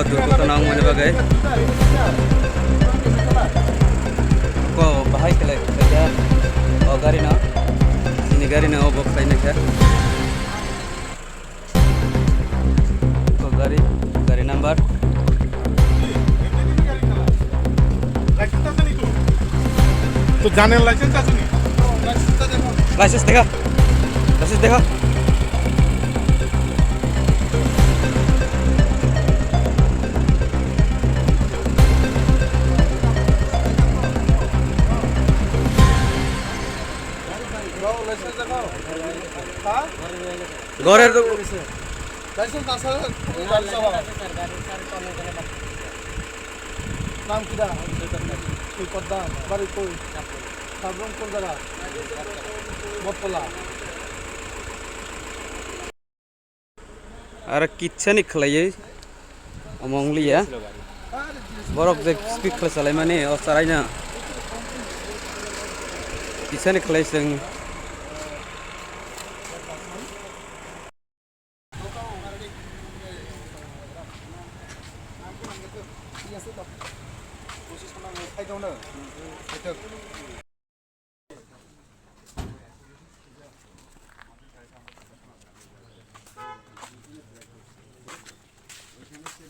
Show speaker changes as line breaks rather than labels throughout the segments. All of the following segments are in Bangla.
दुर्घटना मोने बागै को बाहाय खेलाय खेलाय गाड़ी ना सिनी गाड़ी ना बक साइने के को गाड़ी नंबर
तो जाने लाइसेंस আছে নি
लाइसेंस देखा
লাইসেন্স দেখাও হ্যাঁ
ঘরের তো
লাইসেন্স আছে গাড়ি চালাও নাম কি দা কি পদ্মা বাড়ি কই সাবরং কোন জায়গা বটতলা
आरो किच्छानि खलायै अमंलिया बरफ जे स्पिड खलाय माने असारायना किच्छानि खलाय जों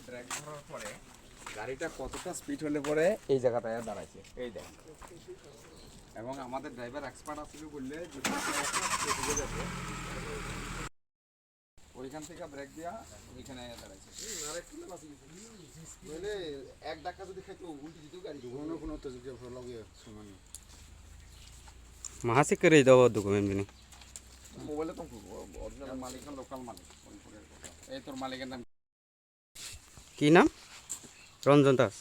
ব্রেক ধরার পরে গাড়িটা কতটা স্পিড হলে পরে এই জায়গাটায় দাঁড়াইছে এই দেখ এবং আমাদের ড্রাইভার এক্সপার্ট আছে বললে যদি ওইখান থেকে ব্রেক দিয়া ওইখানে দাঁড়াইছে আরেকটু বলে এক ধাক্কা যদি খাইতো উল্টি দিত গাড়ি কোনো তো লগে সমান
माहासे करे दो डॉक्यूमेंट बिनी
মোবাইলে তো অরিজিনাল মালিক লোকাল মালিক এই তোর মালিকের নাম
কি নাম রঞ্জন দাস